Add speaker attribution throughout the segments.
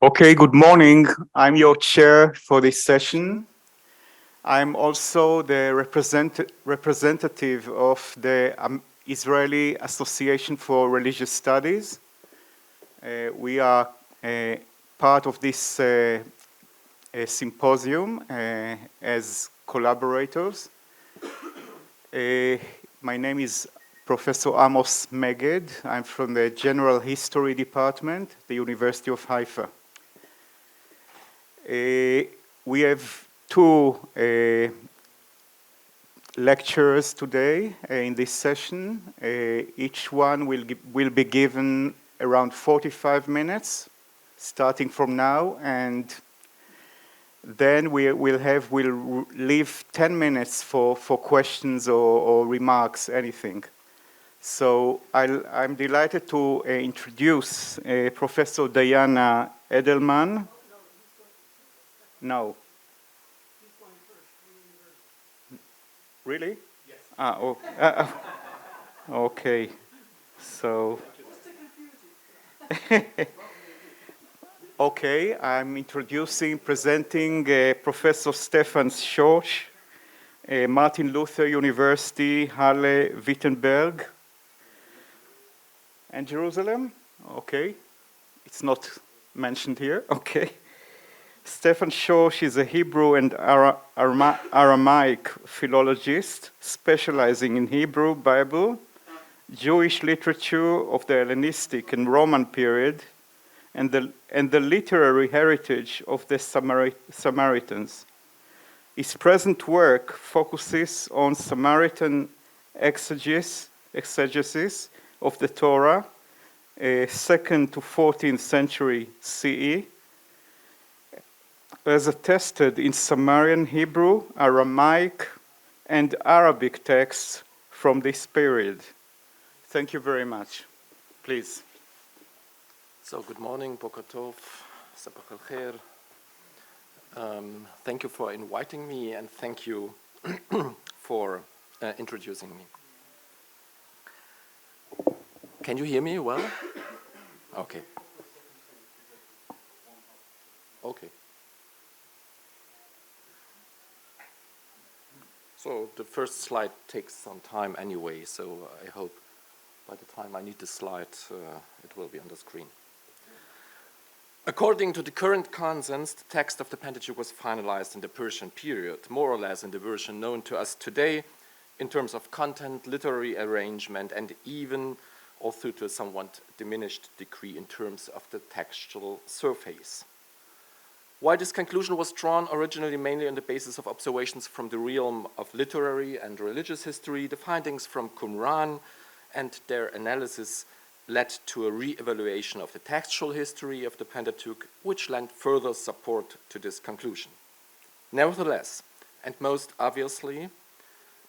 Speaker 1: Okay, good morning. I'm your chair for this session. I'm also the representative of the Israeli Association for Religious Studies. We are part of this symposium as collaborators. My name is Professor Amos Meged. I'm from the General History Department, the University of Haifa. We have two lectures today in this session. Each one will be given around 45 minutes, starting from now, and then we'll leave 10 minutes for questions or remarks, anything. So I'm delighted to introduce Professor Diana Edelman. No. Really? Yes. Okay. So. Okay, I'm presenting Professor Stefan Schorch, Martin Luther University, Halle-Wittenberg, and Jerusalem. Okay, it's not mentioned here. Okay. Stefan Schorch is a Hebrew and Aramaic philologist specializing in Hebrew Bible, Jewish literature of the Hellenistic and Roman period, and the literary heritage of the Samaritans. His present work focuses on Samaritan exegesis of the Torah, 2nd to 14th century CE, as attested in Sumerian Hebrew, Aramaic, and Arabic texts from this period. Thank you very much. Please.
Speaker 2: So, good morning, Boker Tov, Sabach al-Khair. Thank you for inviting me, and thank you for introducing me. Can you hear me well? Okay. Okay. So the first slide takes some time anyway, so I hope by the time I need the slide, it will be on the screen. According to the current consensus, the text of the Pentateuch was finalized in the Persian period, more or less in the version known to us today, in terms of content, literary arrangement, and even, although to a somewhat diminished degree, in terms of the textual surface. While this conclusion was drawn originally mainly on the basis of observations from the realm of literary and religious history, the findings from Qumran and their analysis led to a re-evaluation of the textual history of the Pentateuch, which lent further support to this conclusion. Nevertheless, and most obviously,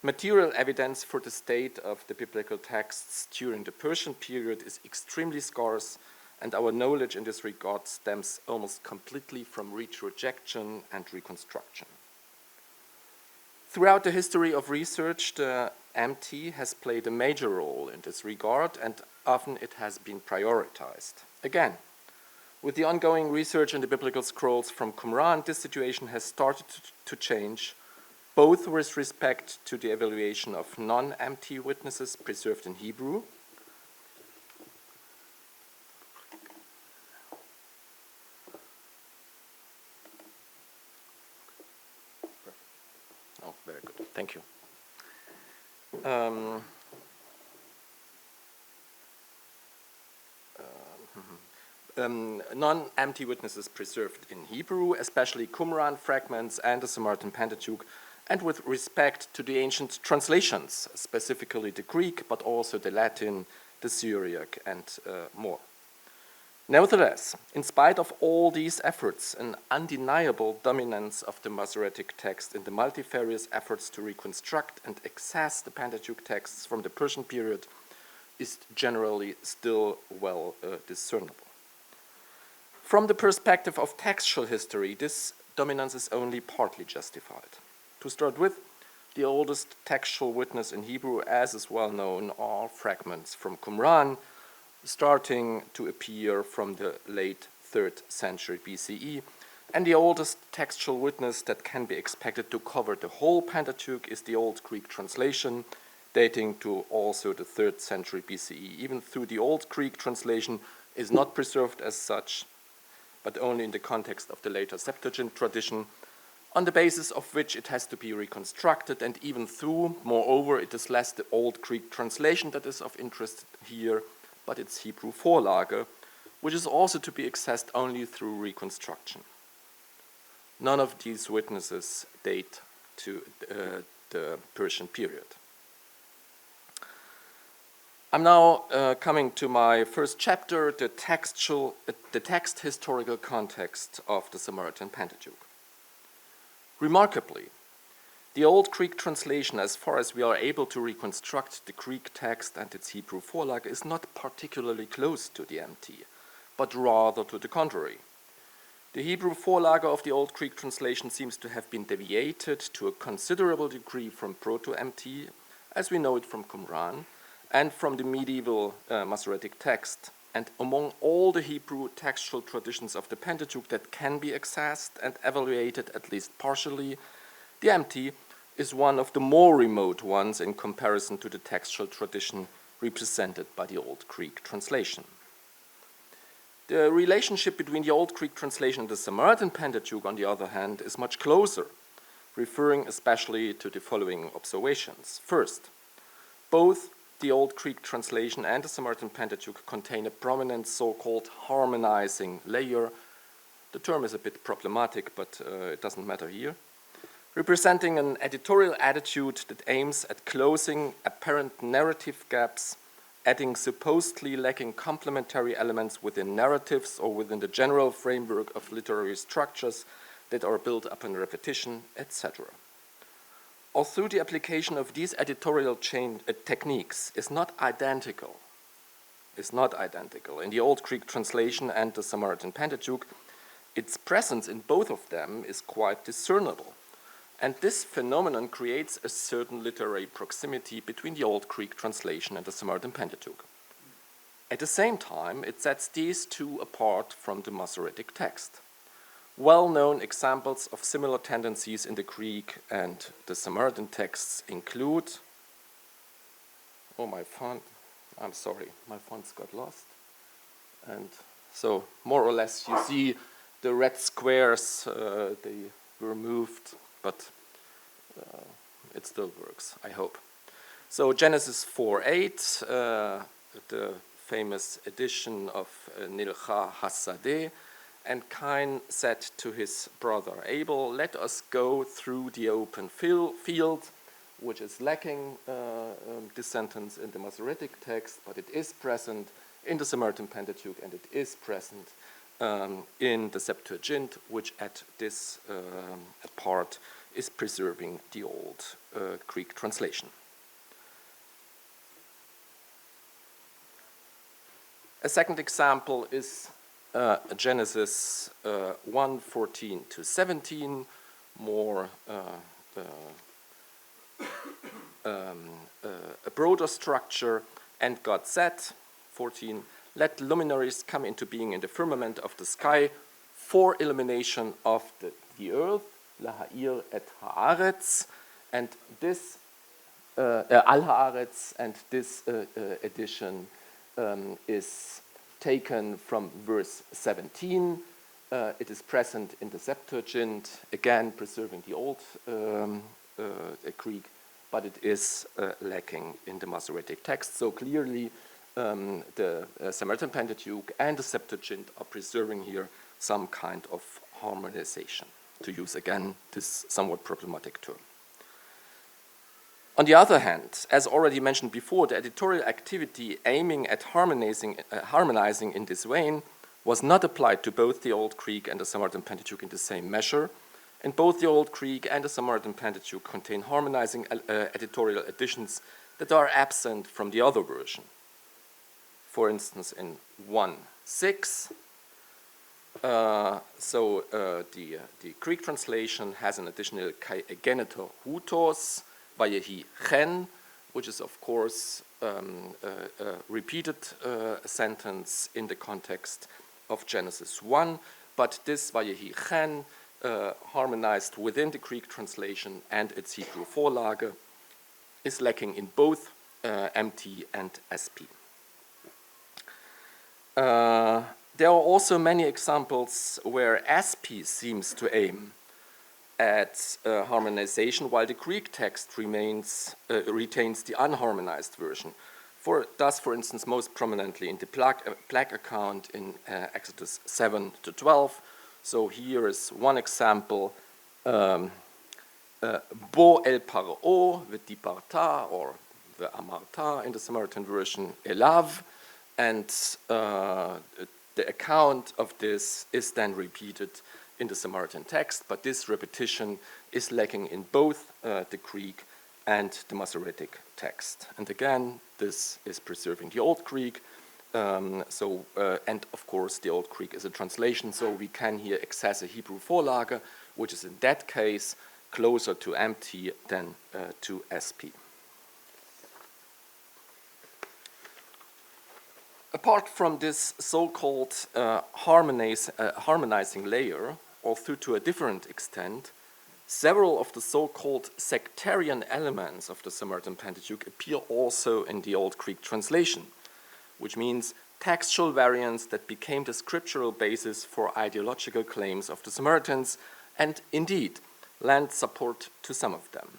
Speaker 2: material evidence for the state of the biblical texts during the Persian period is extremely scarce, and our knowledge in this regard stems almost completely from retrojection and reconstruction. Throughout the history of research, the MT has played a major role in this regard, and often it has been prioritized. Again, with the ongoing research in the biblical scrolls from Qumran, this situation has started to change, both with respect to the evaluation of non-MT witnesses preserved in Hebrew, very good, thank you. Non-empty witnesses preserved in Hebrew, especially Qumran fragments and the Samaritan Pentateuch, and with respect to the ancient translations, specifically the Greek, but also the Latin, the Syriac, and more. Nevertheless, in spite of all these efforts, an undeniable dominance of the Masoretic text in the multifarious efforts to reconstruct and access the Pentateuch texts from the Persian period is generally still well discernible. From the perspective of textual history, this dominance is only partly justified. To start with, the oldest textual witness in Hebrew, as is well known, are fragments from Qumran, starting to appear from the late 3rd century BCE, and the oldest textual witness that can be expected to cover the whole Pentateuch is the Old Greek translation, dating to also the 3rd century BCE. Even though the Old Greek translation is not preserved as such, but only in the context of the later Septuagint tradition, on the basis of which it has to be reconstructed, and even though, moreover, it is less the Old Greek translation that is of interest here, but its Hebrew Vorlage, which is also to be accessed only through reconstruction. None of these witnesses date to the Persian period. I'm now coming to my first chapter, the text historical context of the Samaritan Pentateuch. Remarkably, the Old Greek translation, as far as we are able to reconstruct the Greek text and its Hebrew Vorlage, is not particularly close to the MT, but rather to the contrary. The Hebrew Vorlage of the Old Greek translation seems to have been deviated to a considerable degree from Proto-MT, as we know it from Qumran, and from the medieval Masoretic text. And among all the Hebrew textual traditions of the Pentateuch that can be accessed and evaluated, at least partially, the MT is one of the more remote ones in comparison to the textual tradition represented by the Old Greek translation. The relationship between the Old Greek translation and the Samaritan Pentateuch, on the other hand, is much closer, referring especially to the following observations. First, both the Old Greek translation and the Samaritan Pentateuch contain a prominent so-called harmonizing layer. The term is a bit problematic, but it doesn't matter here. Representing an editorial attitude that aims at closing apparent narrative gaps, adding supposedly lacking complementary elements within narratives or within the general framework of literary structures that are built upon repetition, etc. Although the application of these editorial techniques is not identical in the Old Greek translation and the Samaritan Pentateuch, its presence in both of them is quite discernible. And this phenomenon creates a certain literary proximity between the Old Greek translation and the Samaritan Pentateuch. At the same time, it sets these two apart from the Masoretic text. Well-known examples of similar tendencies in the Greek and the Samaritan texts include, my font, I'm sorry, my fonts got lost. And so more or less you see the red squares, they were moved, but it still works, I hope. So Genesis 4:8, the famous edition of Nilcha Hassadeh, and Cain said to his brother Abel, "Let us go through the open field," which is lacking this sentence in the Masoretic text, but it is present in the Samaritan Pentateuch, and it is present in the Septuagint, which at this part is preserving the Old Greek translation. A second example is Genesis 1:14 to 17, more a broader structure. And God said, 14, "Let luminaries come into being in the firmament of the sky for illumination of the earth, laha'ir et haaretz," and this al haaretz, and this edition is taken from verse 17. It is present in the Septuagint, again preserving the Old Greek, but it is lacking in the Masoretic text. So clearly the Samaritan Pentateuch and the Septuagint are preserving here some kind of harmonization, to use again this somewhat problematic term. On the other hand, as already mentioned before, the editorial activity aiming at harmonizing in this vein was not applied to both the Old Greek and the Samaritan Pentateuch in the same measure, and both the Old Greek and the Samaritan Pentateuch contain harmonizing editorial additions that are absent from the other version. For instance, in 1:6, the Greek translation has an additional kai egeneto hutos, vayehi chen, which is of course a repeated sentence in the context of Genesis 1, but this Vayehi Chen, harmonized within the Greek translation and its Hebrew Vorlage, is lacking in both MT and SP. There are also many examples where SP seems to aim at harmonization, while the Greek text retains the unharmonized version. Thus, for instance, most prominently in the plague account in Exodus 7 to 12. So here is one example, Bo el Paro v'tiparta, or the Amarta in the Samaritan version, Elav, and the account of this is then repeated in the Samaritan text, but this repetition is lacking in both the Greek and the Masoretic text. And again, this is preserving the Old Greek, and of course the Old Greek is a translation, so we can here access a Hebrew Vorlage, which is in that case closer to MT than to SP. Apart from this so-called harmonizing layer, although to a different extent, several of the so-called sectarian elements of the Samaritan Pentateuch appear also in the Old Greek translation, which means textual variants that became the scriptural basis for ideological claims of the Samaritans, and indeed lend support to some of them.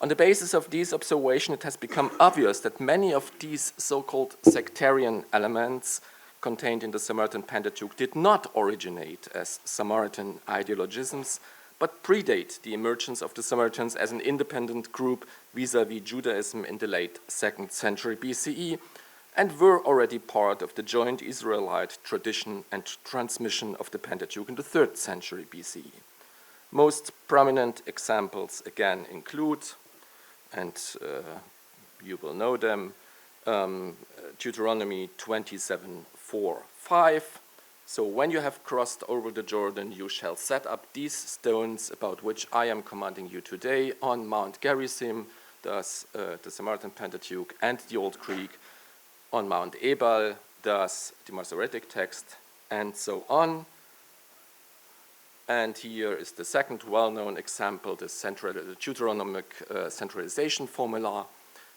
Speaker 2: On the basis of these observations, it has become obvious that many of these so-called sectarian elements contained in the Samaritan Pentateuch did not originate as Samaritan ideologisms, but predate the emergence of the Samaritans as an independent group vis-à-vis Judaism in the late 2nd century BCE, and were already part of the joint Israelite tradition and transmission of the Pentateuch in the 3rd century BCE. Most prominent examples again include, and you will know them, Deuteronomy 27:4-5. So when you have crossed over the Jordan, you shall set up these stones about which I am commanding you today on Mount Gerizim, thus the Samaritan Pentateuch, and the Old Greek, on Mount Ebal, thus the Masoretic text, and so on. And here is the second well-known example, the Deuteronomic centralization formula,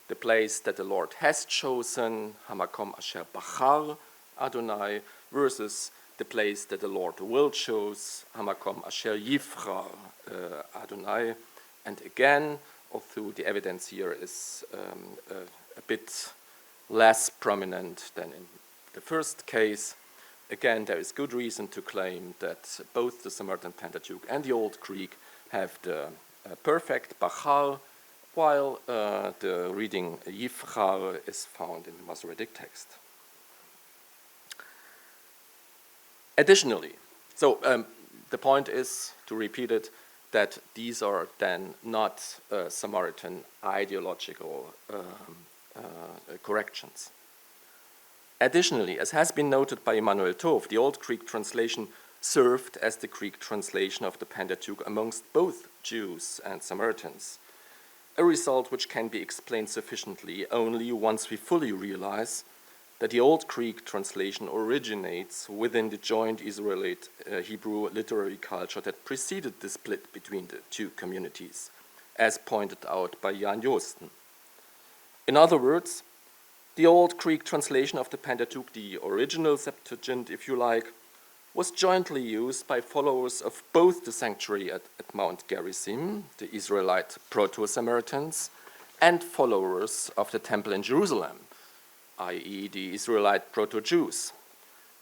Speaker 2: the place that the Lord has chosen, Hamakom Asher Bachar Adonai, versus the place that the Lord will choose, Hamakom Asher Yifra Adonai. And again, although the evidence here is a bit less prominent than in the first case, again, there is good reason to claim that both the Samaritan Pentateuch and the Old Greek have the perfect Bachar, while the reading Yifchar is found in the Masoretic text. Additionally, so the point is, to repeat it, that these are then not Samaritan ideological corrections. Additionally, as has been noted by Emmanuel Tov, the Old Greek translation served as the Greek translation of the Pentateuch amongst both Jews and Samaritans, a result which can be explained sufficiently only once we fully realize that the Old Greek translation originates within the joint Israelite Hebrew literary culture that preceded the split between the two communities, as pointed out by Jan Joosten. In other words, the Old Greek translation of the Pentateuch, the original Septuagint, if you like, was jointly used by followers of both the sanctuary at Mount Gerizim, the Israelite Proto-Samaritans, and followers of the temple in Jerusalem, i.e. the Israelite Proto-Jews,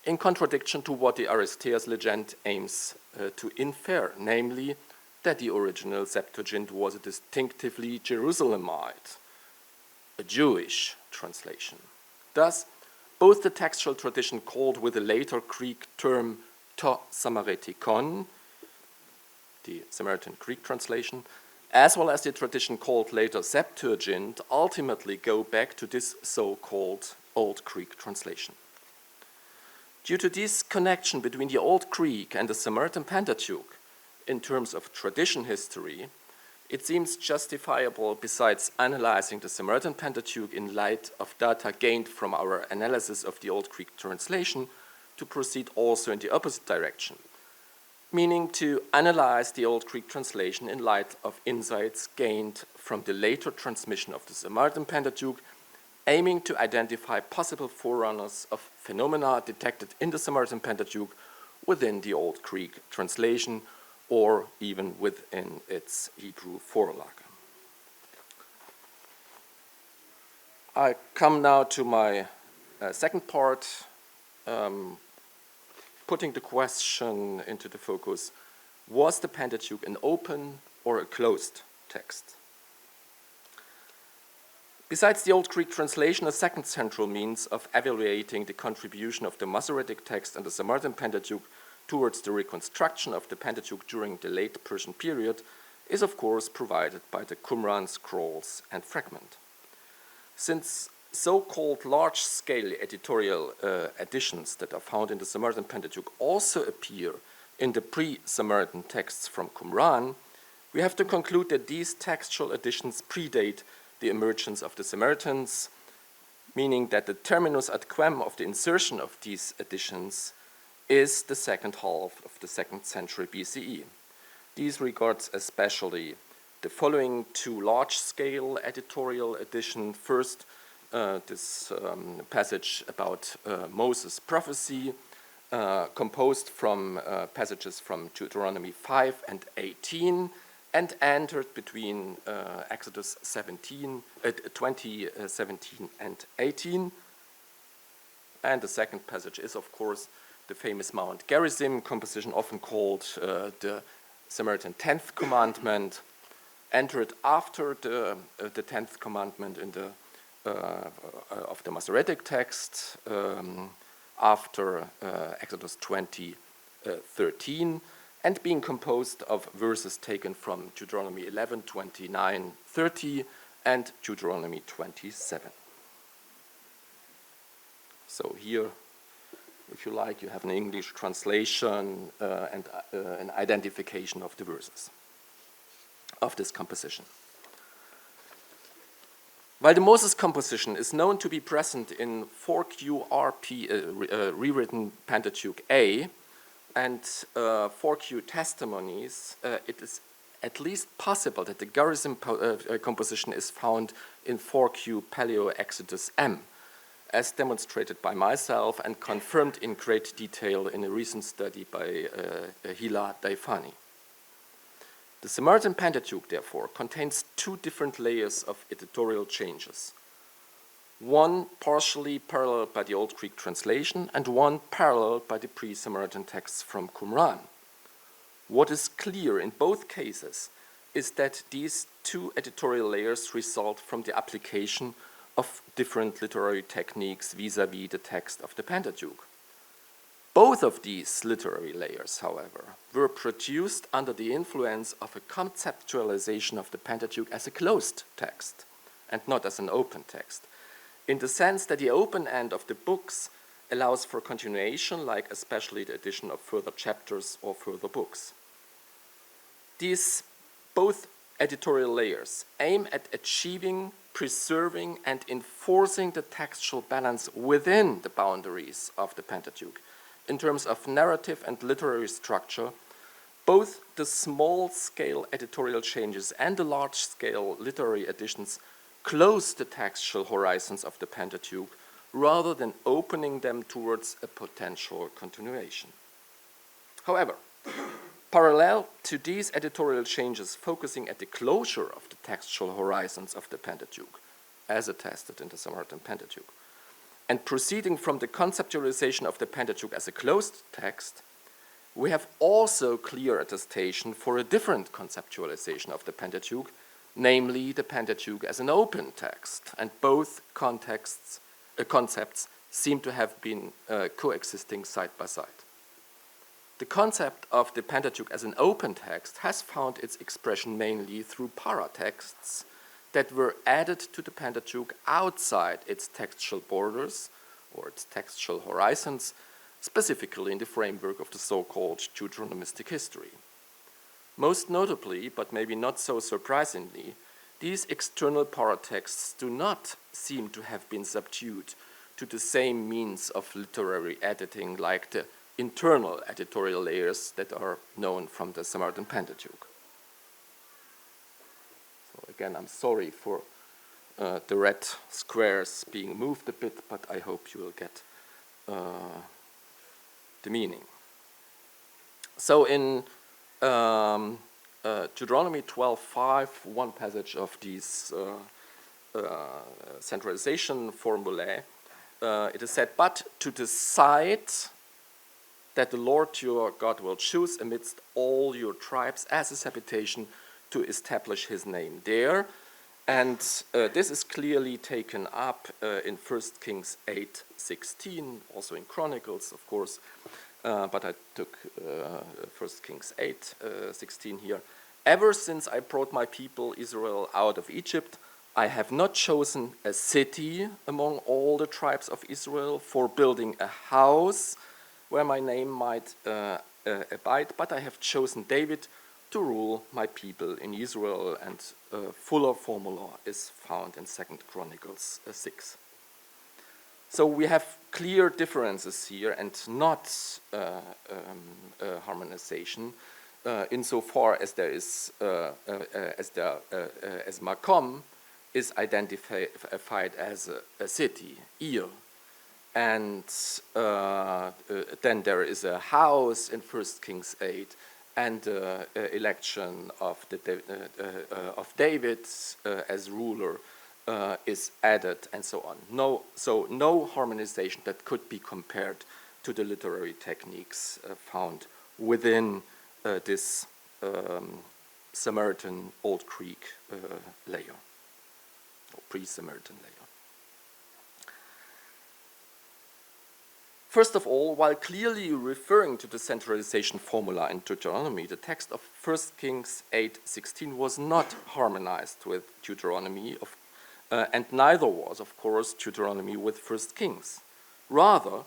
Speaker 2: in contradiction to what the Aristeas legend aims to infer, namely that the original Septuagint was a distinctively Jerusalemite, a Jewish translation. Thus, both the textual tradition called with the later Greek term to Samaritikon, the Samaritan Greek translation, as well as the tradition called later Septuagint, ultimately go back to this so-called Old Greek translation. Due to this connection between the Old Greek and the Samaritan Pentateuch in terms of tradition history, it seems justifiable, besides analyzing the Samaritan Pentateuch in light of data gained from our analysis of the Old Greek translation, to proceed also in the opposite direction, meaning to analyze the Old Greek translation in light of insights gained from the later transmission of the Samaritan Pentateuch, aiming to identify possible forerunners of phenomena detected in the Samaritan Pentateuch within the Old Greek translation or even within its Hebrew Vorlage. I come now to my second part, putting the question into the focus: was the Pentateuch an open or a closed text? Besides the Old Greek translation, a second central means of evaluating the contribution of the Masoretic text and the Samaritan Pentateuch towards the reconstruction of the Pentateuch during the late Persian period is of course provided by the Qumran scrolls and fragment. Since so-called large-scale editorial editions that are found in the Samaritan Pentateuch also appear in the pre-Samaritan texts from Qumran, we have to conclude that these textual editions predate the emergence of the Samaritans, meaning that the terminus ad quem of the insertion of these editions is the second half of the 2nd century BCE. These regards especially the following two large-scale editorial editions. First, this passage about Moses' prophecy, composed from passages from Deuteronomy 5 and 18, and entered between Exodus 17 and 18. And the second passage is, of course, the famous Mount Gerizim composition, often called the Samaritan 10th commandment, entered after the 10th commandment in the of the Masoretic text, after Exodus 20:13, and being composed of verses taken from Deuteronomy 11, 29, 30, and Deuteronomy 27. So here, if you like, you have an English translation and an identification of the verses of this composition. While the Moses composition is known to be present in 4QRP, rewritten Pentateuch A, and 4Q testimonies, it is at least possible that the Gerizim composition is found in 4Q Paleo-Exodus M, as demonstrated by myself and confirmed in great detail in a recent study by Hila Daifani. The Samaritan Pentateuch, therefore, contains two different layers of editorial changes. One partially paralleled by the Old Greek translation and one paralleled by the pre-Samaritan texts from Qumran. What is clear in both cases is that these two editorial layers result from the application of different literary techniques vis-à-vis the text of the Pentateuch. Both of these literary layers, however, were produced under the influence of a conceptualization of the Pentateuch as a closed text and not as an open text, in the sense that the open end of the books allows for continuation, like especially the addition of further chapters or further books. These both editorial layers aim at achieving, preserving, and enforcing the textual balance within the boundaries of the Pentateuch. In terms of narrative and literary structure, both the small-scale editorial changes and the large-scale literary additions close the textual horizons of the Pentateuch rather than opening them towards a potential continuation. However, parallel to these editorial changes focusing at the closure of the textual horizons of the Pentateuch, as attested in the Samaritan Pentateuch, and proceeding from the conceptualization of the Pentateuch as a closed text, we have also clear attestation for a different conceptualization of the Pentateuch, namely the Pentateuch as an open text, and both concepts seem to have been coexisting side by side. The concept of the Pentateuch as an open text has found its expression mainly through paratexts that were added to the Pentateuch outside its textual borders or its textual horizons, specifically in the framework of the so-called Deuteronomistic history. Most notably, but maybe not so surprisingly, these external paratexts do not seem to have been subdued to the same means of literary editing like the internal editorial layers that are known from the Samaritan Pentateuch. So again, I'm sorry for the red squares being moved a bit, but I hope you will get the meaning. So in Deuteronomy 12:5, one passage of these centralization formulae, it is said, "But to decide that the Lord your God will choose amidst all your tribes as his habitation to establish his name there." And this is clearly taken up in 1 Kings 8:16, also in Chronicles, of course, but I took 1 Kings 8:16 here. "Ever since I brought my people Israel out of Egypt, I have not chosen a city among all the tribes of Israel for building a house where my name might abide, but I have chosen David to rule my people in Israel," and a fuller formula is found in 2 Chronicles 6. So we have clear differences here and not harmonization insofar as there is as Makom is identified as a city, Ir. And then there is a house in 1 Kings 8, and the election of David as ruler is added, and so on. So no harmonization that could be compared to the literary techniques found within this Samaritan Old Greek layer, or pre-Samaritan layer. First of all, while clearly referring to the centralization formula in Deuteronomy, the text of 1 Kings 8:16 was not harmonized with Deuteronomy, and neither was, of course, Deuteronomy with 1 Kings. Rather,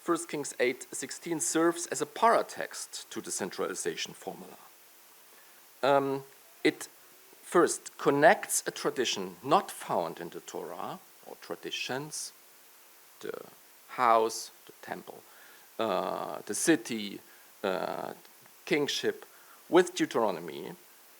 Speaker 2: 1 Kings 8:16 serves as a paratext to the centralization formula. It first connects a tradition not found in the Torah, or traditions, the house, the temple, the city, kingship, with Deuteronomy,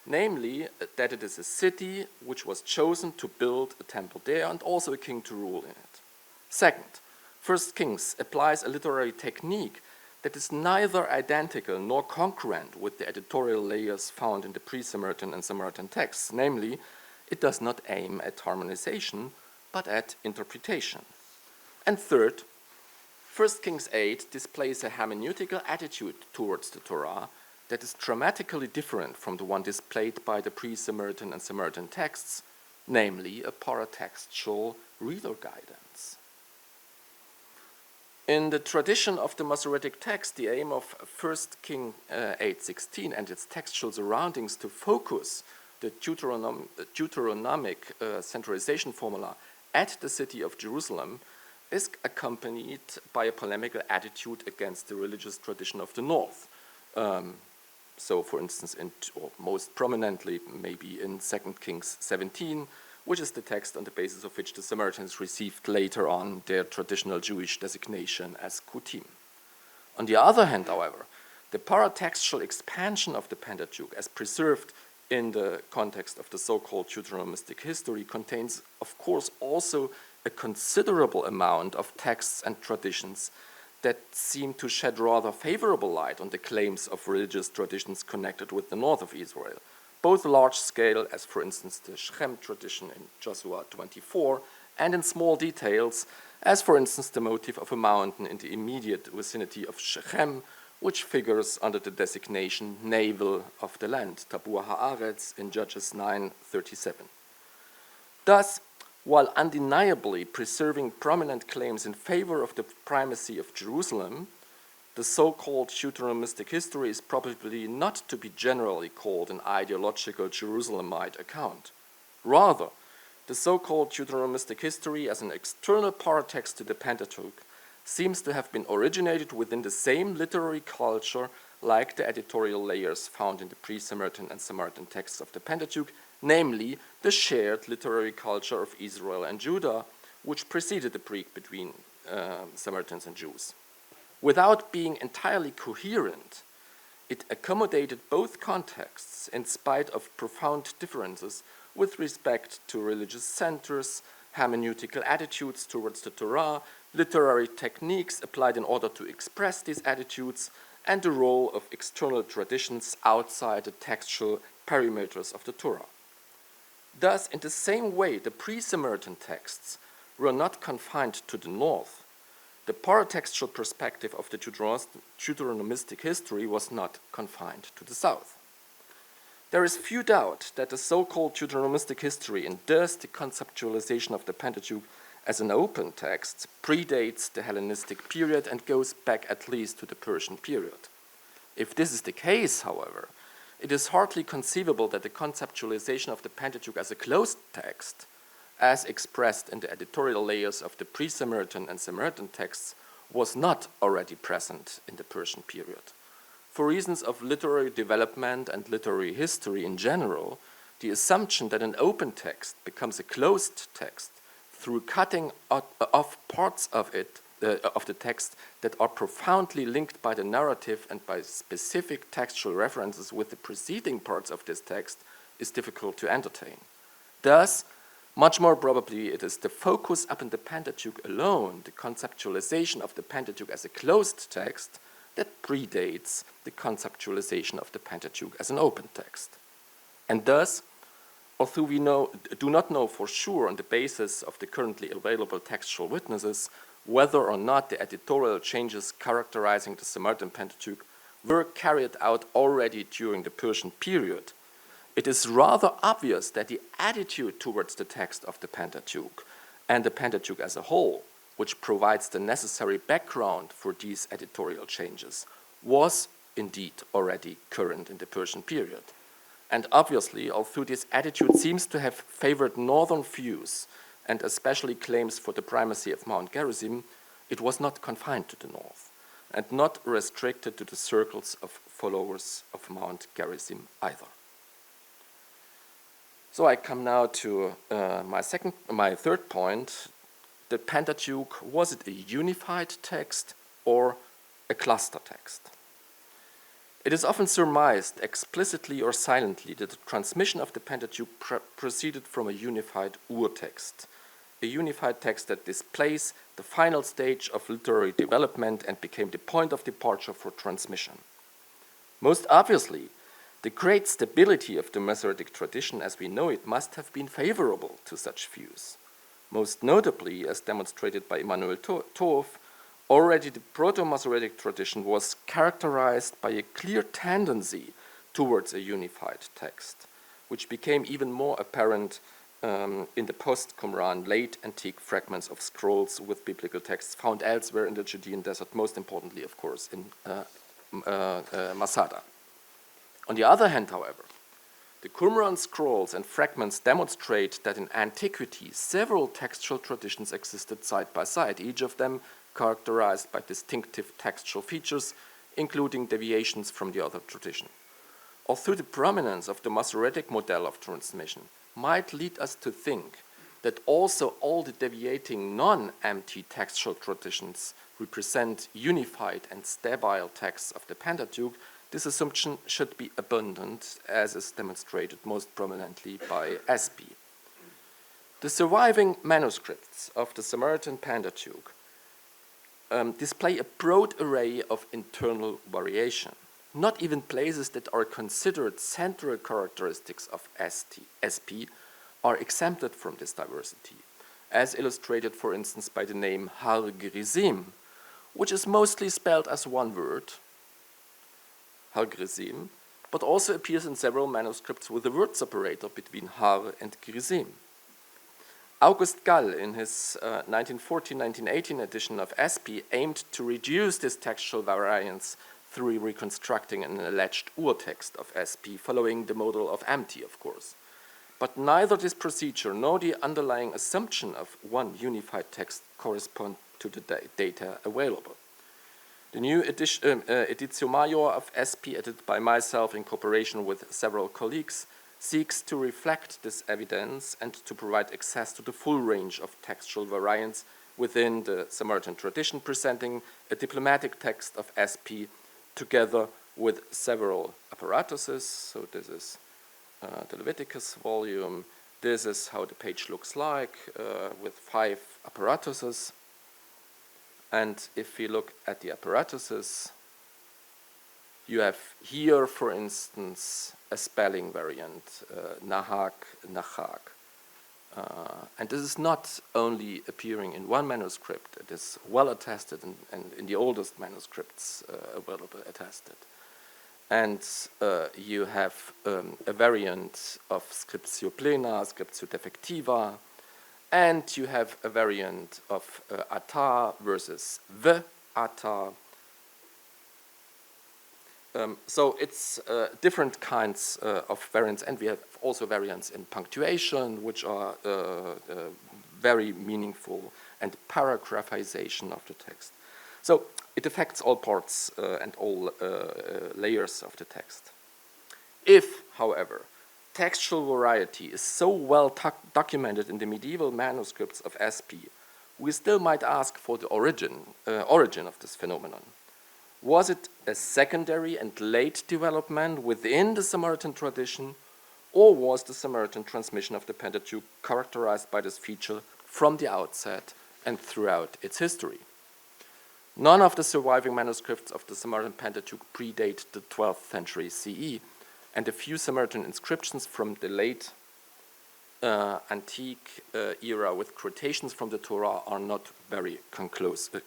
Speaker 2: namely that it is a city which was chosen to build a temple there and also a king to rule in it. Second, 1 Kings applies a literary technique that is neither identical nor congruent with the editorial layers found in the pre-Samaritan and Samaritan texts, namely, it does not aim at harmonization, but at interpretation. And third, 1 Kings 8 displays a hermeneutical attitude towards the Torah that is dramatically different from the one displayed by the pre-Samaritan and Samaritan texts, namely a paratextual reader guidance. In the tradition of the Masoretic text, the aim of 1 King 8:16 and its textual surroundings to focus the Deuteronomic centralization formula at the city of Jerusalem is accompanied by a polemical attitude against the religious tradition of the north. So, for instance, or most prominently, maybe in 2 Kings 17, which is the text on the basis of which the Samaritans received later on their traditional Jewish designation as Kutim. On the other hand, however, the paratextual expansion of the Pentateuch, as preserved in the context of the so-called Deuteronomistic history, contains, of course, also a considerable amount of texts and traditions that seem to shed rather favorable light on the claims of religious traditions connected with the north of Israel, both large scale, as for instance the Shechem tradition in Joshua 24, and in small details, as for instance the motif of a mountain in the immediate vicinity of Shechem, which figures under the designation navel of the land, Tabur Haaretz, in Judges 9:37. Thus, while undeniably preserving prominent claims in favor of the primacy of Jerusalem, the so-called Deuteronomistic history is probably not to be generally called an ideological Jerusalemite account. Rather, the so-called Deuteronomistic history as an external paratext to the Pentateuch seems to have been originated within the same literary culture like the editorial layers found in the pre-Samaritan and Samaritan texts of the Pentateuch, namely the shared literary culture of Israel and Judah, which preceded the break between Samaritans and Jews. Without being entirely coherent, it accommodated both contexts in spite of profound differences with respect to religious centers, hermeneutical attitudes towards the Torah, literary techniques applied in order to express these attitudes, and the role of external traditions outside the textual perimeters of the Torah. Thus, in the same way, the pre-Samaritan texts were not confined to the north. The paratextual perspective of the Deuteronomistic history was not confined to the south. There is few doubt that the so-called Deuteronomistic history, and thus the conceptualization of the Pentateuch as an open text, predates the Hellenistic period and goes back at least to the Persian period. If this is the case, however, it is hardly conceivable that the conceptualization of the Pentateuch as a closed text, as expressed in the editorial layers of the pre-Samaritan and Samaritan texts, was not already present in the Persian period. For reasons of literary development and literary history in general, the assumption that an open text becomes a closed text through cutting off parts of the text that are profoundly linked by the narrative and by specific textual references with the preceding parts of this text is difficult to entertain. Thus, much more probably, it is the focus upon the Pentateuch alone, the conceptualization of the Pentateuch as a closed text, that predates the conceptualization of the Pentateuch as an open text. And thus, although we do not know for sure on the basis of the currently available textual witnesses whether or not the editorial changes characterizing the Samaritan Pentateuch were carried out already during the Persian period, it is rather obvious that the attitude towards the text of the Pentateuch and the Pentateuch as a whole, which provides the necessary background for these editorial changes, was indeed already current in the Persian period. And obviously, although this attitude seems to have favored northern views, and especially claims for the primacy of Mount Gerizim, it was not confined to the north, and not restricted to the circles of followers of Mount Gerizim either. So I come now to my third point. The Pentateuch, was it a unified text or a cluster text? It is often surmised, explicitly or silently, that the transmission of the Pentateuch proceeded from a unified ur-text, a unified text that displays the final stage of literary development and became the point of departure for transmission. Most obviously, the great stability of the Masoretic tradition as we know it must have been favorable to such views. Most notably, as demonstrated by Immanuel Tov, already the Proto-Masoretic tradition was characterized by a clear tendency towards a unified text, which became even more apparent in the post-Qumran late antique fragments of scrolls with biblical texts found elsewhere in the Judean desert, most importantly, of course, in Masada. On the other hand, however, the Qumran scrolls and fragments demonstrate that in antiquity several textual traditions existed side by side, each of them characterized by distinctive textual features, including deviations from the other tradition. Although the prominence of the Masoretic model of transmission might lead us to think that also all the deviating non-empty textual traditions represent unified and stable texts of the Pentateuch, this assumption should be abundant, as is demonstrated most prominently by Espy. The surviving manuscripts of the Samaritan Pentateuch display a broad array of internal variation. Not even places that are considered central characteristics of SP are exempted from this diversity, as illustrated, for instance, by the name Har Gerizim, which is mostly spelled as one word, Har Gerizim, but also appears in several manuscripts with a word separator between Har and Gerizim. August Gall, in his 1914-1918 edition of Espy, aimed to reduce this textual variance through reconstructing an alleged ur-text of Espy, following the model of empty, of course. But neither this procedure nor the underlying assumption of one unified text correspond to the data available. The new Editio Major of Espy, edited by myself in cooperation with several colleagues, seeks to reflect this evidence and to provide access to the full range of textual variants within the Samaritan tradition, presenting a diplomatic text of SP together with several apparatuses. So this is the Leviticus volume. This is how the page looks like with 5 apparatuses. And if we look at the apparatuses, you have here, for instance, a spelling variant, Nahak, Nachak. And this is not only appearing in one manuscript, it is well attested and in the oldest manuscripts available attested. And you have a variant of scriptio plena, scriptio defectiva, and you have a variant of ata versus the ata. So it's different kinds of variants, and we have also variants in punctuation, which are very meaningful, and paragraphization of the text. So it affects all parts and all layers of the text. If, however, textual variety is so well documented in the medieval manuscripts of SP, we still might ask for the origin of this phenomenon. Was it a secondary and late development within the Samaritan tradition, or was the Samaritan transmission of the Pentateuch characterized by this feature from the outset and throughout its history? None of the surviving manuscripts of the Samaritan Pentateuch predate the 12th century CE, and a few Samaritan inscriptions from the late antique era with quotations from the Torah are not very conclusive.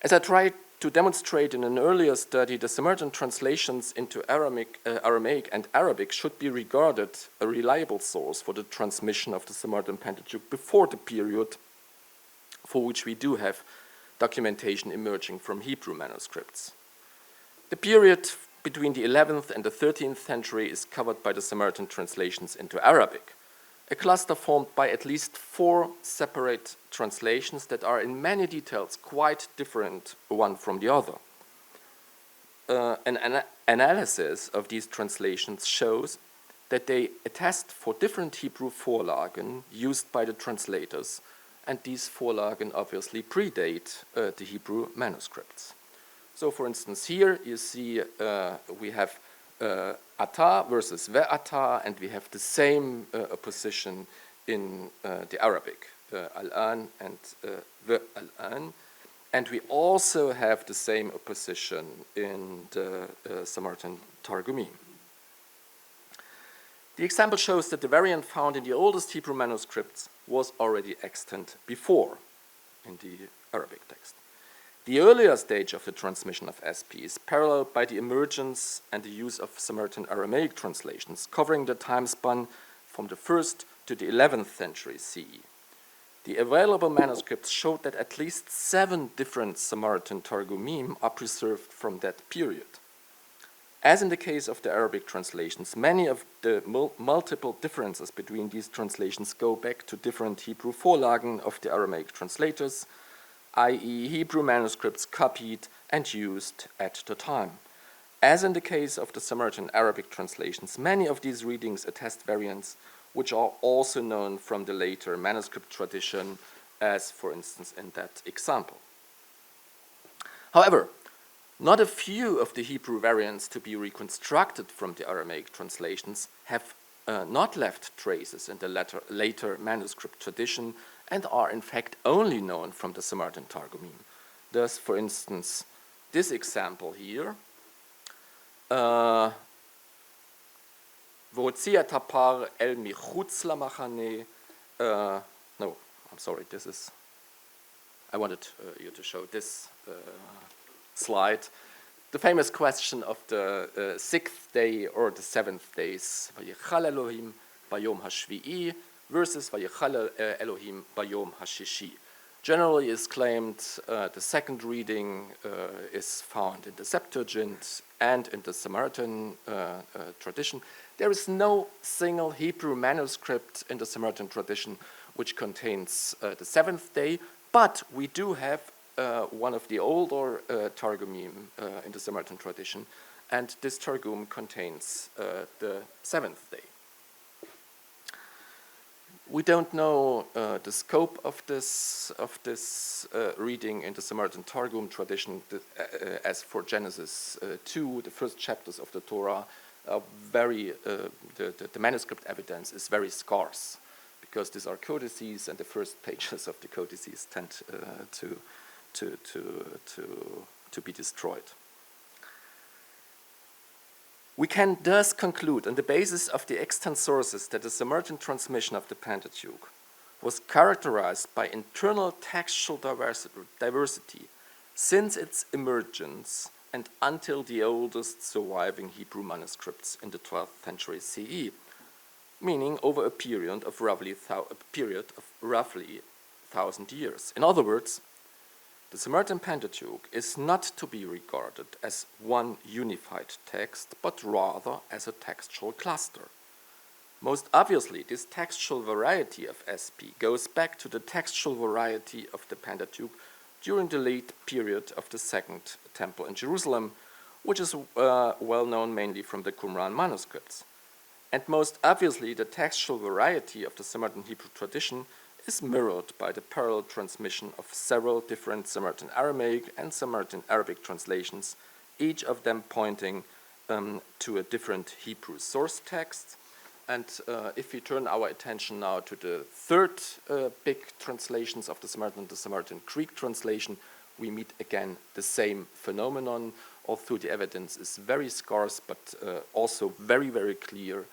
Speaker 2: As I tried to demonstrate in an earlier study, the Samaritan translations into Aramaic and Arabic should be regarded a reliable source for the transmission of the Samaritan Pentateuch before the period for which we do have documentation emerging from Hebrew manuscripts. The period between the 11th and the 13th century is covered by the Samaritan translations into Arabic, a cluster formed by at least 4 separate translations that are in many details quite different one from the other. An analysis of these translations shows that they attest for different Hebrew Vorlagen used by the translators, and these Vorlagen obviously predate the Hebrew manuscripts. So for instance here you see we have ata versus ve ata, and we have the same opposition in the Arabic, al-an and ve al-an, and we also have the same opposition in the Samaritan Targumim. The example shows that the variant found in the oldest Hebrew manuscripts was already extant before in the Arabic text. The earlier stage of the transmission of SP is paralleled by the emergence and the use of Samaritan Aramaic translations, covering the time span from the 1st to the 11th century CE. The available manuscripts showed that at least 7 different Samaritan Targumim are preserved from that period. As in the case of the Arabic translations, many of the multiple differences between these translations go back to different Hebrew Vorlagen of the Aramaic translators, i.e. Hebrew manuscripts copied and used at the time. As in the case of the Samaritan Arabic translations, many of these readings attest variants which are also known from the later manuscript tradition, as for instance in that example. However, not a few of the Hebrew variants to be reconstructed from the Aramaic translations have not left traces in the later manuscript tradition and are in fact only known from the Samaritan Targumim. Thus, for instance, this example here, Votzia tapar el michutz lamachane. No, I'm sorry, this is, I wanted you to show this slide. The famous question of the 6th day or the 7th days, Vayichal Elohim bayom hashvi'i versus Vayichal Elohim bayom hashishi. Generally is claimed the second reading is found in the Septuagint and in the Samaritan tradition. There is no single Hebrew manuscript in the Samaritan tradition which contains the 7th day, but we do have one of the older Targumim in the Samaritan tradition, and this Targum contains the 7th day. We don't know the scope of this reading in the Samaritan Targum tradition. As for Genesis 2, the first chapters of the Torah are the manuscript evidence is very scarce, because these are codices, and the first pages of the codices tend to be destroyed. We can thus conclude, on the basis of the extant sources, that the Samaritan transmission of the Pentateuch was characterized by internal textual diversity since its emergence and until the oldest surviving Hebrew manuscripts in the 12th century CE, meaning over a period of roughly 1,000 years. In other words, the Samaritan Pentateuch is not to be regarded as one unified text, but rather as a textual cluster. Most obviously, this textual variety of SP goes back to the textual variety of the Pentateuch during the late period of the Second Temple in Jerusalem, which is well known mainly from the Qumran manuscripts. And most obviously, the textual variety of the Samaritan Hebrew tradition is mirrored by the parallel transmission of several different Samaritan Aramaic and Samaritan Arabic translations, each of them pointing to a different Hebrew source text. And if we turn our attention now to the third big translations of the Samaritan Greek translation, we meet again the same phenomenon, although the evidence is very scarce, but also very, very clear.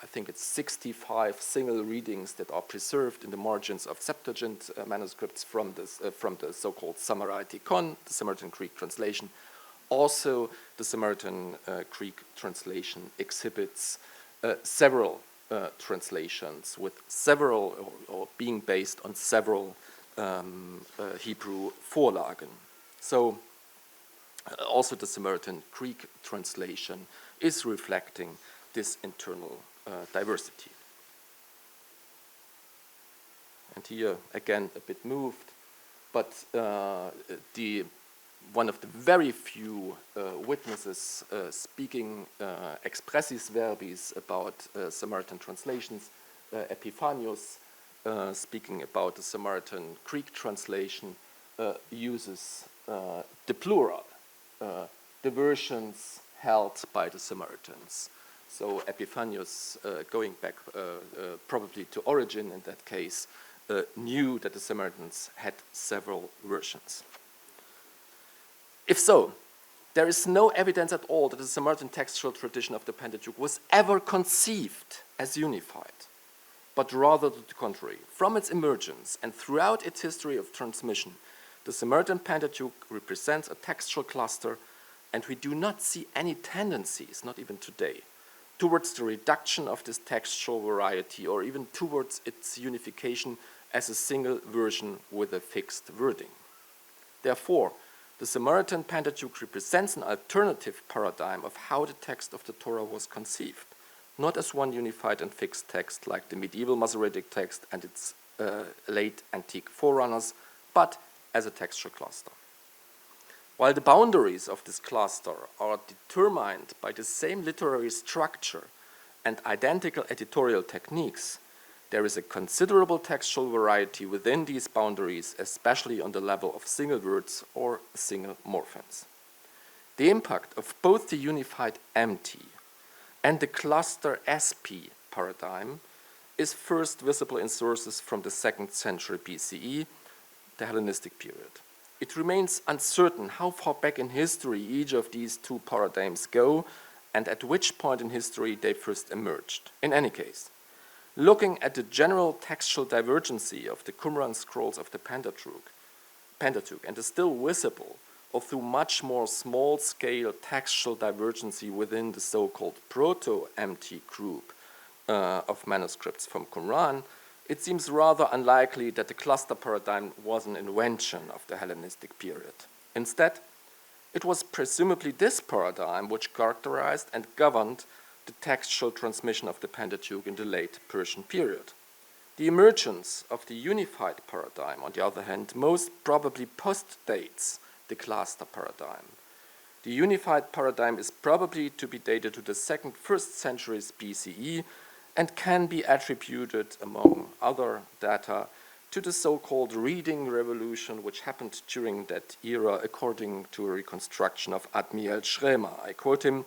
Speaker 2: I think it's 65 single readings that are preserved in the margins of Septuagint manuscripts from the so-called Samaritikon, the Samaritan Greek translation. Also, the Samaritan Greek translation exhibits several translations with several, or being based on several Hebrew Vorlagen. So, also the Samaritan Greek translation is reflecting this internal diversity. And here, again, a bit moved, but one of the very few witnesses speaking expressis verbis about Samaritan translations, Epiphanius, speaking about the Samaritan Greek translation, uses the plural, the versions held by the Samaritans. So Epiphanius, going back probably to Origen in that case, knew that the Samaritans had several versions. If so, there is no evidence at all that the Samaritan textual tradition of the Pentateuch was ever conceived as unified, but rather to the contrary. From its emergence and throughout its history of transmission, the Samaritan Pentateuch represents a textual cluster, and we do not see any tendencies, not even today, towards the reduction of this textual variety or even towards its unification as a single version with a fixed wording. Therefore, the Samaritan Pentateuch represents an alternative paradigm of how the text of the Torah was conceived, not as one unified and fixed text like the medieval Masoretic text and its late antique forerunners, but as a textual cluster. While the boundaries of this cluster are determined by the same literary structure and identical editorial techniques, there is a considerable textual variety within these boundaries, especially on the level of single words or single morphemes. The impact of both the unified MT and the cluster SP paradigm is first visible in sources from the 2nd century BCE, the Hellenistic period. It remains uncertain how far back in history each of these two paradigms go and at which point in history they first emerged. In any case, looking at the general textual divergency of the Qumran scrolls of the Pentateuch and the still visible, although much more small-scale textual divergency within the so-called proto-MT group of manuscripts from Qumran, it seems rather unlikely that the cluster paradigm was an invention of the Hellenistic period. Instead, it was presumably this paradigm which characterized and governed the textual transmission of the Pentateuch in the late Persian period. The emergence of the unified paradigm, on the other hand, most probably postdates the cluster paradigm. The unified paradigm is probably to be dated to the 1st centuries BCE, and can be attributed, among other data, to the so-called reading revolution which happened during that era, according to a reconstruction of Admiral Schremer. I quote him,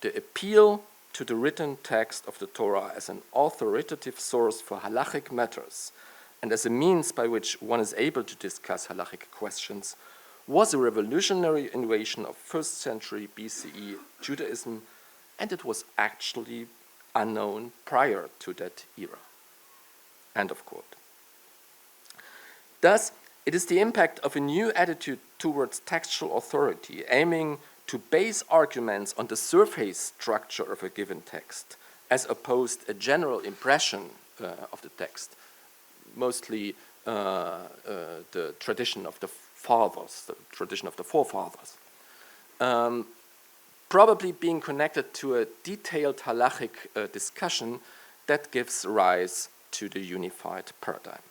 Speaker 2: "The appeal to the written text of the Torah as an authoritative source for halachic matters and as a means by which one is able to discuss halachic questions was a revolutionary innovation of 1st century BCE Judaism, and it was actually unknown prior to that era." End of quote. Thus, it is the impact of a new attitude towards textual authority, aiming to base arguments on the surface structure of a given text, as opposed to a general impression of the text, mostly the tradition of the fathers, the tradition of the forefathers, probably being connected to a detailed halachic discussion that gives rise to the unified paradigm.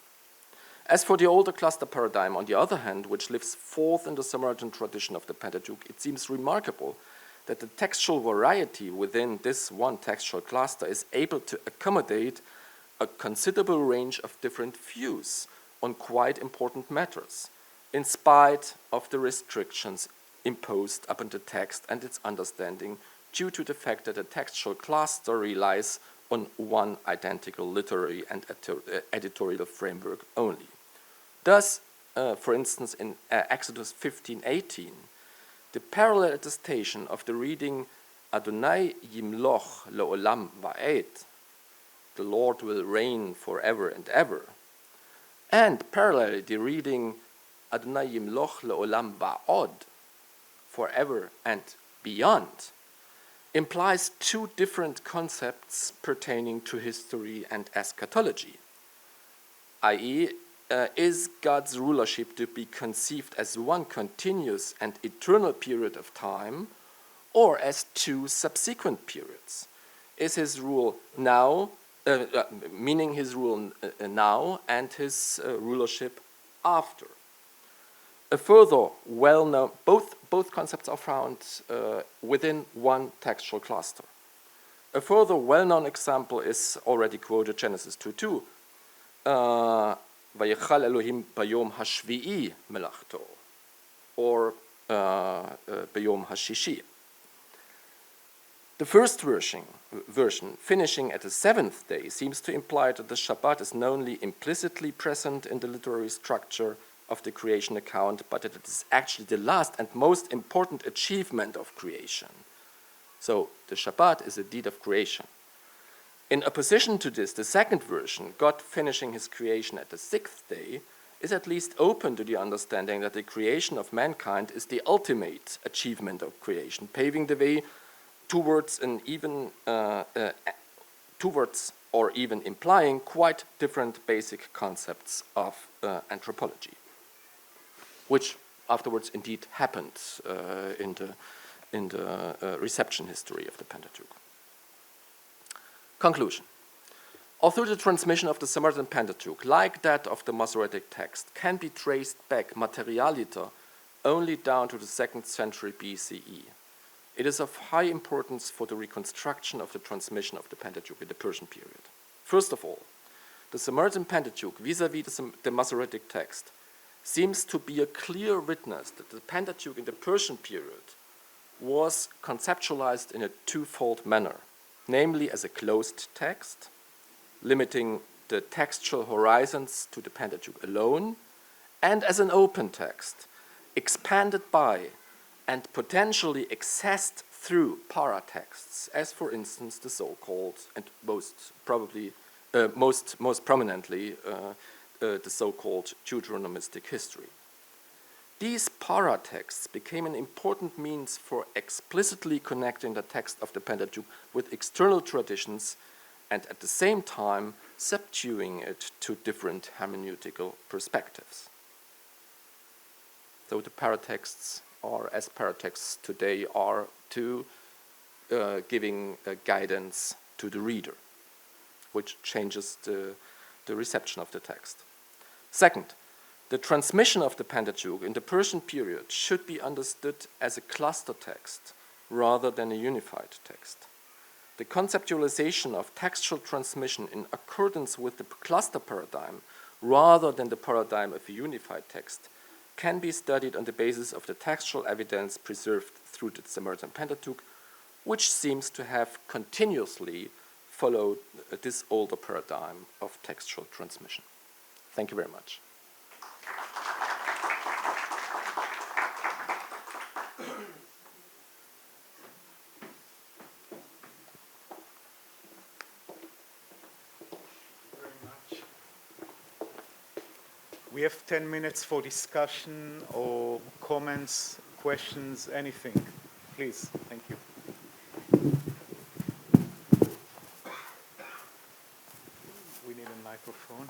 Speaker 2: As for the older cluster paradigm, on the other hand, which lives forth in the Samaritan tradition of the Pentateuch, it seems remarkable that the textual variety within this one textual cluster is able to accommodate a considerable range of different views on quite important matters, in spite of the restrictions imposed upon the text and its understanding due to the fact that the textual cluster relies on one identical literary and editorial framework only. Thus, for instance, in Exodus 15:18, the parallel attestation of the reading Adonai yimloch le'olam va'ed, the Lord will reign forever and ever, and parallelly the reading Adonai yimloch le'olam va'od, forever and beyond, implies two different concepts pertaining to history and eschatology, i.e., is God's rulership to be conceived as one continuous and eternal period of time, or as two subsequent periods? Is his rule now, meaning his rule now, and his rulership after? A further well-known, both concepts are found within one textual cluster. A further well-known example is already quoted Genesis 2:2. Vayichal Elohim bayom hashvi'i melachto, or bayom hashishi. The first version, finishing at the 7th day, seems to imply that the Shabbat is not only implicitly present in the literary structure of the creation account, but that it is actually the last and most important achievement of creation. So the Shabbat is a deed of creation. In opposition to this, the second version, God finishing his creation at the 6th day, is at least open to the understanding that the creation of mankind is the ultimate achievement of creation, paving the way towards or even implying quite different basic concepts of anthropology, which afterwards indeed happened in the reception history of the Pentateuch. Conclusion. Although the transmission of the Samaritan Pentateuch, like that of the Masoretic text, can be traced back materialiter only down to the 2nd century BCE, it is of high importance for the reconstruction of the transmission of the Pentateuch in the Persian period. First of all, the Samaritan Pentateuch vis-à-vis the Masoretic text seems to be a clear witness that the Pentateuch in the Persian period was conceptualized in a twofold manner, namely as a closed text, limiting the textual horizons to the Pentateuch alone, and as an open text, expanded by and potentially accessed through paratexts, as for instance the so-called, and most prominently, the so-called Deuteronomistic history. These paratexts became an important means for explicitly connecting the text of the Pentateuch with external traditions and at the same time subduing it to different hermeneutical perspectives. So the paratexts are, as paratexts today are, to giving guidance to the reader, which changes the reception of the text. Second, the transmission of the Pentateuch in the Persian period should be understood as a cluster text rather than a unified text. the conceptualization of textual transmission in accordance with the cluster paradigm rather than the paradigm of a unified text can be studied on the basis of the textual evidence preserved through the Samaritan Pentateuch, which seems to have continuously followed this older paradigm of textual transmission. Thank you very much.
Speaker 1: We have 10 minutes for discussion or comments, questions, anything. Please, thank you. We need a microphone.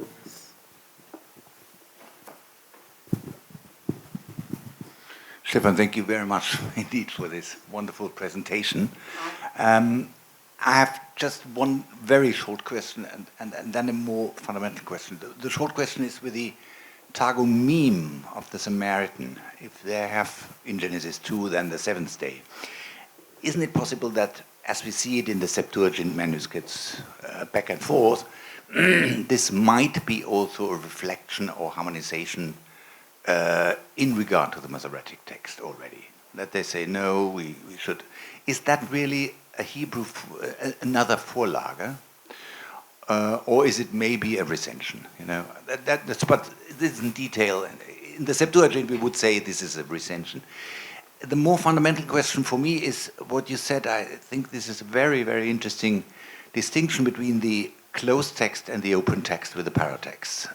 Speaker 3: Stefan, thank you very much indeed for this wonderful presentation. I have just one very short question and then a more fundamental question. The short question is with the Targum meme of the Samaritan, if they have in Genesis 2 then the seventh day. Isn't it possible that, as we see it in the Septuagint manuscripts back and forth, this might be also a reflection or harmonization in regard to the Masoretic text already? That they say, no, we should. Is that really a Hebrew, another Vorlage? Or is it maybe a recension? You know, that's what this is in detail. In the Septuagint, we would say this is a recension. The more fundamental question for me is what you said. I think this is a very, very interesting distinction between the closed text and the open text with the paratext,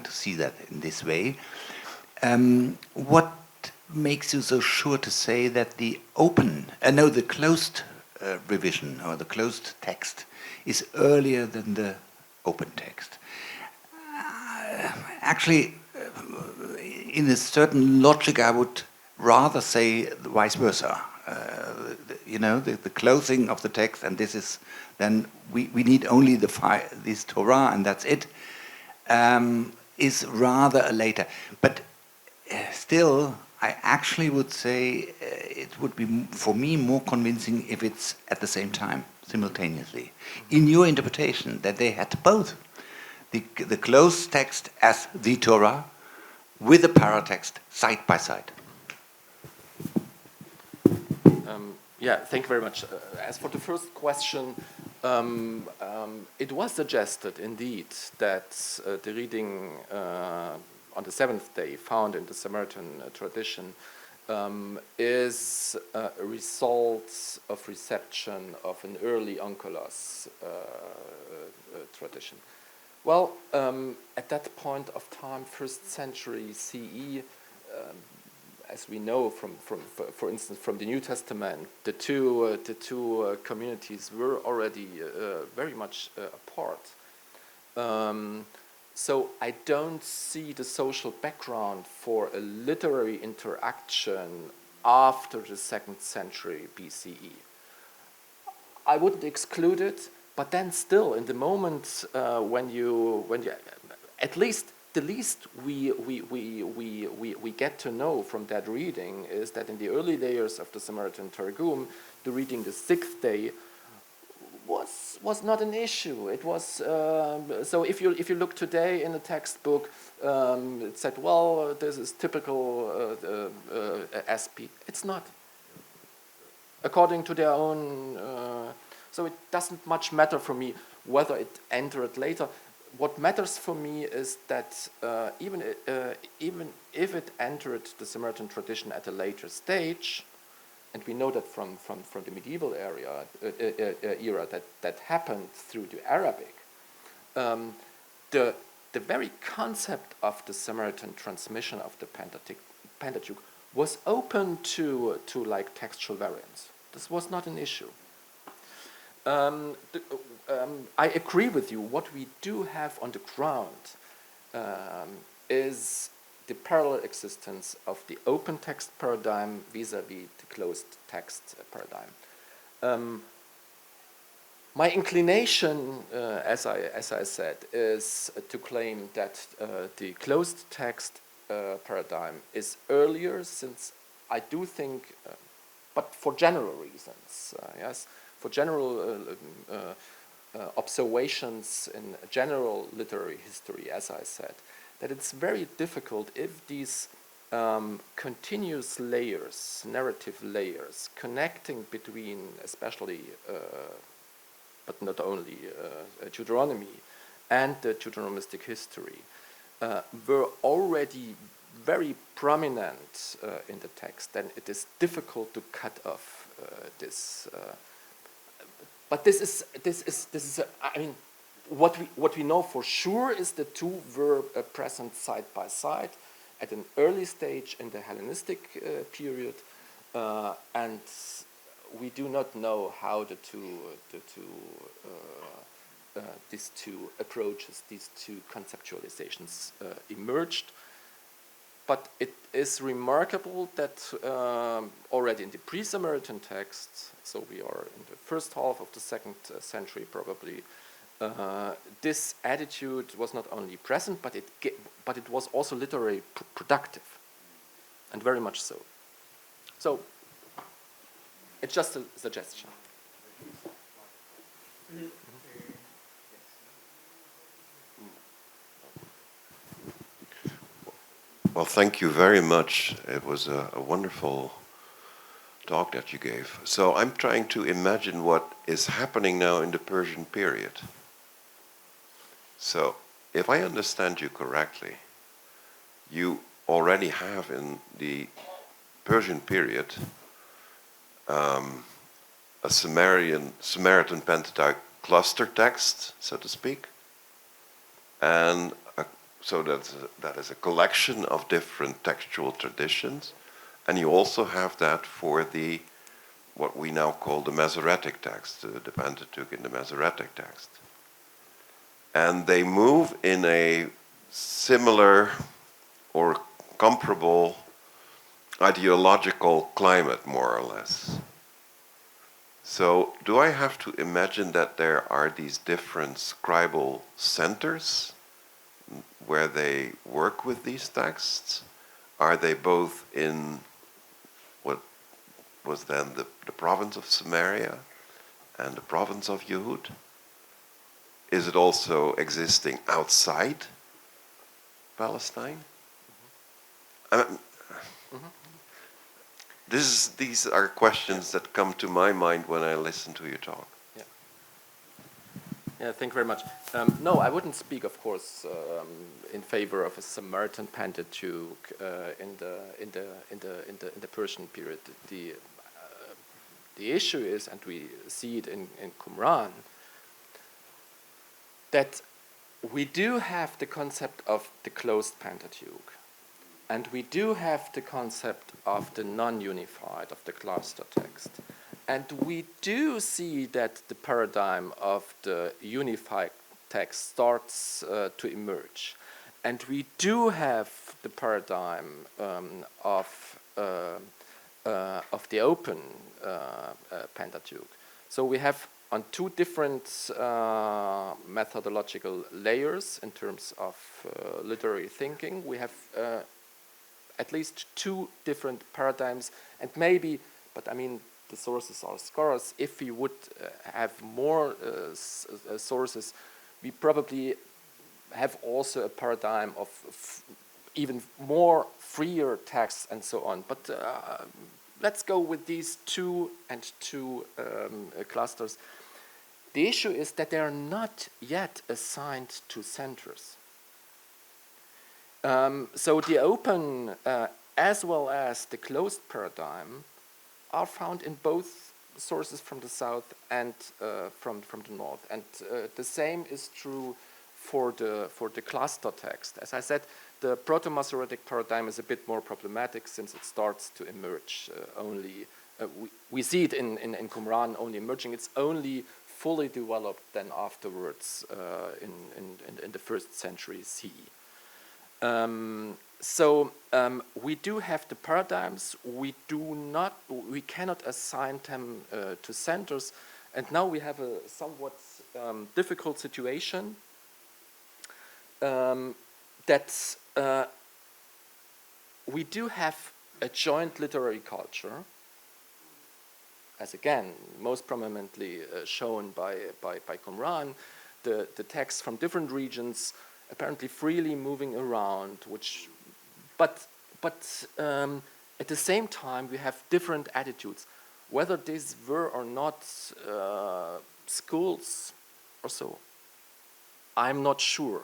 Speaker 3: to see that in this way. What makes you so sure to say that the the closed revision or the closed text is earlier than the open text? Actually, in a certain logic, I would rather say vice versa. The closing of the text, and this is then we need only this Torah, and that's it. Is rather a later, but still, I actually would say it would be for me more convincing if it's at the same time, simultaneously. In your interpretation, that they had both the closed text as the Torah with the paratext side by side.
Speaker 2: Thank you very much. As for the first question, it was suggested indeed that the reading on the seventh day found in the Samaritan tradition is a result of reception of an early Onkelos tradition. Well, at that point of time, 1st century CE, as we know for instance, from the New Testament, the two communities were already very much apart. So I don't see the social background for a literary interaction after the 2nd century BCE. I wouldn't exclude it, but then still, in the moment when you at least the least we get to know from that reading is that in the early layers of the Samaritan Targum, the reading the 6th day was not an issue. It was so if you look today in the textbook, it said, well, this is typical SP. It's not. According to their own, so it doesn't much matter for me whether it entered later. What matters for me is that even if it entered the Samaritan tradition at a later stage, and we know that from the medieval era that happened through the Arabic, the very concept of the Samaritan transmission of the Pentateuch was open to like textual variants. This was not an issue. I agree with you. What we do have on the ground is the parallel existence of the open text paradigm vis-a-vis the closed text paradigm. My inclination, as I said, is to claim that the closed text paradigm is earlier, since I do think, but for general reasons, yes, general observations in general literary history, as I said, that it's very difficult if these continuous layers, narrative layers, connecting between especially, but not only, Deuteronomy and the Deuteronomistic history, were already very prominent in the text, then it is difficult to cut off this. But this is I mean, what we know for sure is the two were present side by side at an early stage in the Hellenistic period, and we do not know how these two approaches, these two conceptualizations emerged. But it is remarkable that already in the pre-Samaritan texts, so we are in the first half of the 2nd century probably, this attitude was not only present, but it was also literally productive, and very much so. So it's just a suggestion.
Speaker 4: Well, thank you very much. It was a wonderful talk that you gave. So I'm trying to imagine what is happening now in the Persian period. So if I understand you correctly, you already have in the Persian period a Samaritan Pentateuch cluster text, so to speak, and so that is a collection of different textual traditions, and you also have that for the what we now call the Masoretic text, the Pentateuch in the Masoretic text, and they move in a similar or comparable ideological climate, more or less. So, do I have to imagine that there are these different scribal centers where they work with these texts? Are they both in what was then the province of Samaria and the province of Yehud? Is it also existing outside Palestine? These are questions that come to my mind when I listen to your talk.
Speaker 2: Yeah, thank you very much. No, I wouldn't speak, of course, in favor of a Samaritan Pentateuch in the Persian period. The issue is, and we see it in Qumran, that we do have the concept of the closed Pentateuch, and we do have the concept of the non-unified, of the cluster text. And we do see that the paradigm of the unified text starts to emerge. And we do have the paradigm of the open Pentateuch. So we have on two different methodological layers in terms of literary thinking. We have at least two different paradigms, and maybe, but I mean, the sources are scarce. If we would have more sources, we probably have also a paradigm of even more freer texts and so on. But let's go with these two clusters. The issue is that they are not yet assigned to centers. So the open as well as the closed paradigm are found in both sources from the south and from the north, and the same is true for the cluster text. As I said, the Proto-Masoretic paradigm is a bit more problematic since it starts to emerge only. We see it in Qumran only emerging. It's only fully developed then afterwards in the 1st century CE. So we do have the paradigms. We cannot assign them to centers, and now we have a somewhat difficult situation that we do have a joint literary culture, as again, most prominently shown by Qumran, the texts from different regions apparently freely moving around, but at the same time we have different attitudes. Whether these were or not schools or so, I'm not sure.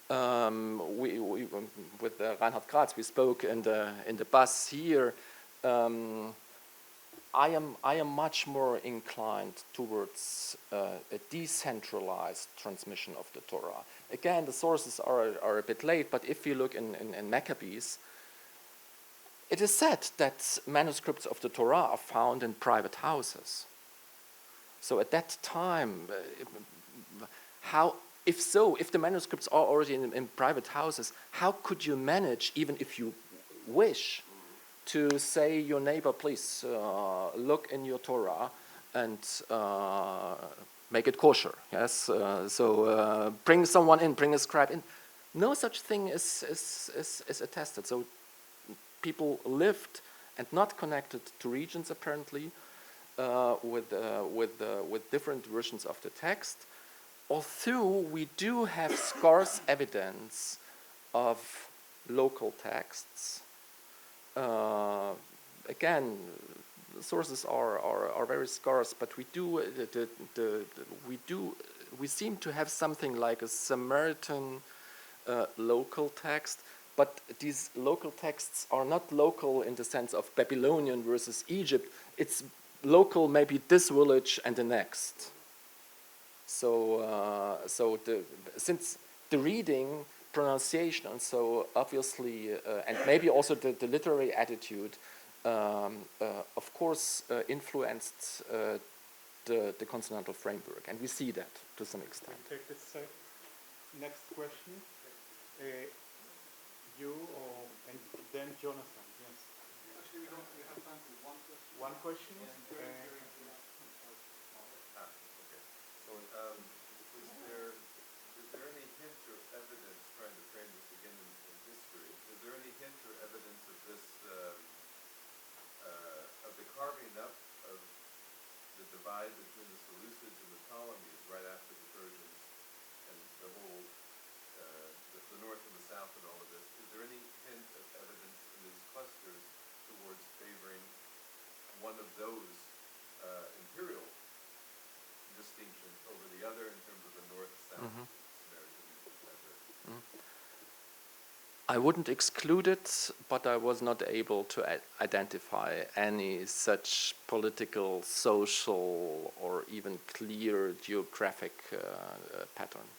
Speaker 2: With Reinhard Gratz, we spoke in the bus here. I am much more inclined towards a decentralized transmission of the Torah. Again, the sources are a bit late, but if you look in Maccabees, it is said that manuscripts of the Torah are found in private houses. So at that time, if the manuscripts are already in private houses, how could you manage, even if you wish, to say your neighbor, please look in your Torah and make it kosher? Yes, so bring someone in, bring a scribe in. No such thing is attested. So people lived and not connected to regions apparently with different versions of the text. Although we do have scarce evidence of local texts, again, the sources are very scarce, but we seem to have something like a Samaritan local text. But these local texts are not local in the sense of Babylonian versus Egypt. It's local, maybe this village and the next. So, since the reading, pronunciation, and so obviously, and maybe also the literary attitude, of course, influenced the consonantal framework, and we see that to some extent.
Speaker 1: Take this next question. You and then Jonathan. Yes.
Speaker 5: Actually, we have time for one question.
Speaker 1: One question.
Speaker 5: Okay.
Speaker 4: So, is there any hint or evidence, trying to frame this again in history, is there any hint or evidence of this, of the carving up of the divide between the Seleucids and the Ptolemies right after the Persians and the whole, the north and the south and all of this? Is there any hint of evidence in these clusters towards favoring one of those imperial distinctions over the other in terms of the north-south Samaritan desert?
Speaker 2: I wouldn't exclude it, but I was not able to identify any such political, social, or even clear geographic pattern.